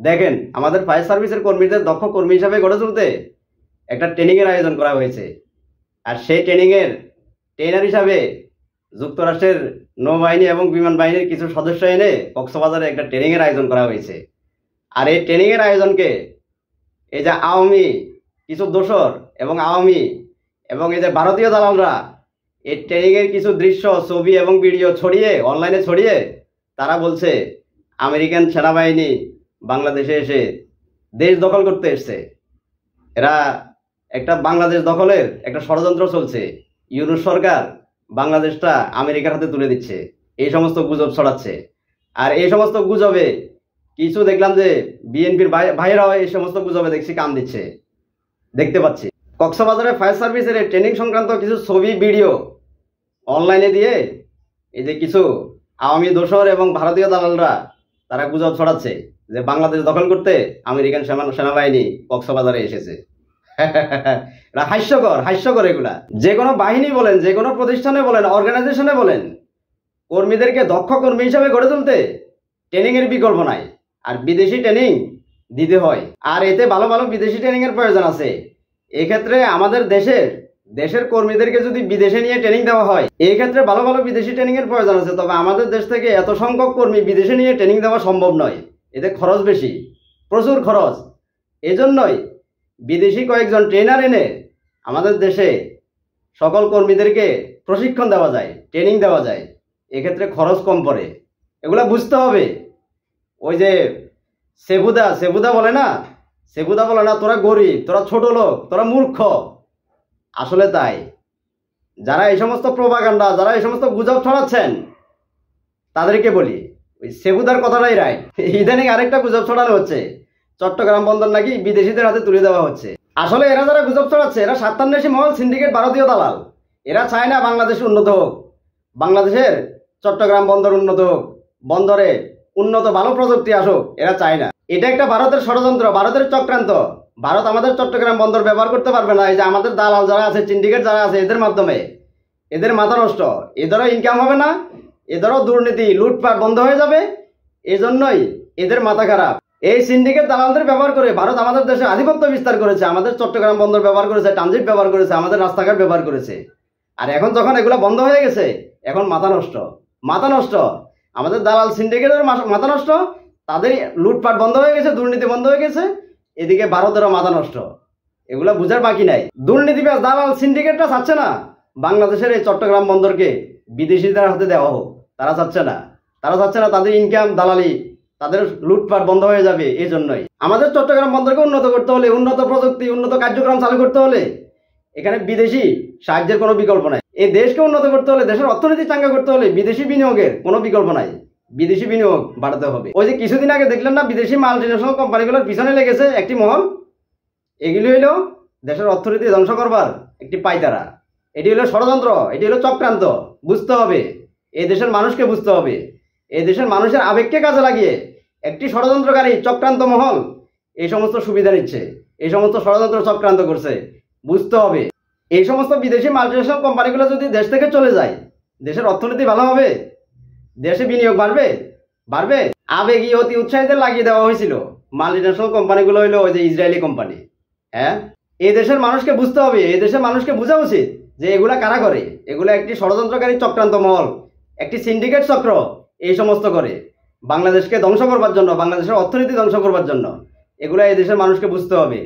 দেখেন, আমাদের ফায়ার সার্ভিসের কর্মীদের দক্ষ কর্মী হিসাবে গড়ে তুলতে একটা ট্রেনিং এর আয়োজন করা হয়েছে। আর সেই ট্রেনিং এর ট্রেনার হিসাবে যুক্তরাষ্ট্রের নৌবাহিনী এবং বিমান বাহিনীর কিছু সদস্য এনে কক্সবাজারে একটা ট্রেনিং এর আয়োজন করা হয়েছে। আর এই ট্রেনিং এর আয়োজনকে এই যে আওয়ামী কিছু দোসর এবং আওয়ামী এবং এই যে ভারতীয় দালালরা এই ট্রেনিং এর কিছু দৃশ্য, ছবি এবং ভিডিও ছড়িয়ে অনলাইনে ছড়িয়ে তারা বলছে আমেরিকান সেনাবাহিনী বাংলাদেশে এসে দেশ দখল করতে এসছে। এরা একটা বাংলাদেশ দখলের একটা ষড়যন্ত্র চলছে। ইউনূস সরকার বাংলাদেশটা আমেরিকার হাতে তুলে দিচ্ছে, এই সমস্ত গুজব ছড়াচ্ছে। আর এই সমস্ত গুজবে কিছু দেখলাম যে বিএনপির ভাইয়েরাও এই সমস্ত গুজবে দেখছি কান দিচ্ছে, দেখতে পাচ্ছি। কক্সবাজারের ফায়ার সার্ভিসের ট্রেনিং সংক্রান্ত কিছু ছবি ভিডিও অনলাইনে দিয়ে এই যে কিছু আওয়ামী দোসর এবং ভারতীয় দালালরা তারা গুজব ছড়াচ্ছে যে বাংলাদেশ দখল করতে আমেরিকান সেনাবাহিনী কক্সবাজারে এসেছে। হাস্যকর এগুলা। যে কোনো বাহিনী বলেন, যে কোনো প্রতিষ্ঠানে বলেন, অর্গানাইজেশনে বলেন, কর্মীদেরকে দক্ষ কর্মী হিসাবে গড়ে তুলতে ট্রেনিং এর বিকল্প নাই। আর বিদেশি ট্রেনিং দিতে হয়, আর এতে ভালো ভালো বিদেশি ট্রেনিং এর প্রয়োজন আছে। এক্ষেত্রে আমাদের দেশের কর্মীদেরকে যদি বিদেশে নিয়ে ট্রেনিং দেওয়া হয়, এই ক্ষেত্রে ভালো ভালো বিদেশি ট্রেনিং এর প্রয়োজন আছে। তবে আমাদের দেশ থেকে এত সংখ্যক কর্মী বিদেশে নিয়ে ট্রেনিং দেওয়া সম্ভব নয়, এতে খরচ বেশি, প্রচুর খরচ। এজন্যই বিদেশি কয়েকজন ট্রেনার এনে আমাদের দেশে সকল কর্মীদেরকে প্রশিক্ষণ দেওয়া যায়, ট্রেনিং দেওয়া যায়। এক্ষেত্রে খরচ কম পড়ে, এগুলা বুঝতে হবে। ওই যে সেবুদা বলে না, তোরা গরিব, তোরা ছোট লোক, তোরা মূর্খ। আসলে তাই। যারা এই সমস্ত প্রোপাগান্ডা, যারা এই সমস্ত গুজব ছড়াচ্ছেন তাদেরকে বলি ওই সেবুদার কথাটাই রাইট। ইদানিং আরেকটা গুজব ছড়ানো হচ্ছে, চট্টগ্রাম বন্দর নাকি বিদেশিদের হাতে তুলে দেওয়া হচ্ছে। আসলে এরা যারা গুজব ছড়াচ্ছে এরা স্বার্থান্বেষী মহল, সিন্ডিকেট, ভারতীয় দালাল। এরা চায় না বাংলাদেশ উন্নত হোক, বাংলাদেশের চট্টগ্রাম বন্দর উন্নত হোক, বন্দরে উন্নত ভালো প্রযুক্তি আসুক, এরা চায় না। এটা একটা ভারতের ষড়যন্ত্র, ভারতের চক্রান্ত। ভারত আমাদের চট্টগ্রাম বন্দর ব্যবহার করতে পারবে না। এই যে আমাদের দালাল যারা আছে, সিন্ডিকেট যারা আছে, এদের মাধ্যমে এদের মাথা নষ্ট, এদেরও ইনকাম হবে না, এদেরও দুর্নীতি লুটপাট বন্ধ হয়ে যাবে। এই জন্যই এদের মাথা খারাপ। এই সিন্ডিকেট দালালদের ব্যবহার করে ভারত আমাদের দেশে আধিপত্য বিস্তার করেছে, আমাদের চট্টগ্রাম বন্দর ব্যবহার করেছে, ট্রানজিট ব্যবহার করেছে, আমাদের রাস্তাঘাট ব্যবহার করেছে। আর এখন যখন এগুলো বন্ধ হয়ে গেছে, এখন মাথা নষ্ট। আমাদের দালাল সিন্ডিকেটের মাথা নষ্ট, তাদের লুটপাট বন্ধ হয়ে গেছে, দুর্নীতি বন্ধ হয়ে গেছে, এদিকে ভারতেরও মাথা নষ্ট। এগুলা বুঝার বাকি নাই। দুর্নীতিবাজ দালাল সিন্ডিকেটটা চাচ্ছে না বাংলাদেশের এই চট্টগ্রাম বন্দরকে বিদেশিদের হাতে দেওয়া হোক। তারা চাচ্ছে না, তাদের ইনকাম, দালালি, তাদের লুটপাট বন্ধ হয়ে যাবে। এই জন্যই আমাদের চট্টগ্রাম বন্দরকে উন্নত করতে হলে, উন্নত প্রযুক্তি, উন্নত কার্যক্রম চালু করতে হলে এখানে বিদেশি সাহায্যের কোনো বিকল্প নাই। এই দেশকে উন্নত করতে হলে, দেশের অর্থনীতি চাঙ্গা করতে হলে বিদেশি বিনিয়োগের কোনো বিকল্প নাই। বিদেশি বিনিয়োগ বাড়াতে হবে। ওই যে কিছুদিন আগে দেখলেন না, বিদেশি মাল্টিন্যাশনাল কোম্পানিগুলোর পিছনে লেগেছে একটি মহল। এগুলি হইল দেশের অর্থনীতি ধ্বংস করবার একটি পায়তারা। এটি হলো ষড়যন্ত্র, এটি হলো চক্রান্ত। বুঝতে হবে, এই দেশের মানুষকে বুঝতে হবে। এই দেশের মানুষের আবেগকে কাজে লাগিয়ে একটি ষড়যন্ত্রকারী চক্রান্ত মহল এই সমস্ত সুবিধা নিচ্ছে, এই সমস্ত ষড়যন্ত্র চক্রান্ত করছে। বুঝতে হবে, এই সমস্ত বিদেশি মাল্টিন্যাশনাল কোম্পানিগুলো যদি দেশ থেকে চলে যায়, দেশের অর্থনীতি ভালো হবে, দেশে বিনিয়োগ বাড়বে। আবেগী অতি উৎসাহিত লাগিয়ে দেওয়া হয়েছিল। মাল্টিন্যাশনাল কোম্পানিগুলো হইলো ওই যে ইসরায়েলি কোম্পানি। হ্যাঁ, এই দেশের মানুষকে বুঝতে হবে, এই দেশের মানুষকে বোঝা উচিত যে এগুলা কারা করে। এগুলো একটি ষড়যন্ত্রকারী চক্রান্ত মহল, একটি সিন্ডিকেট চক্র এই সমস্ত করে বাংলাদেশকে ধ্বংস করবার জন্য, বাংলাদেশের অর্থনীতি ধ্বংস করবার জন্য। এগুলা এই দেশের মানুষকে বুঝতে হবে।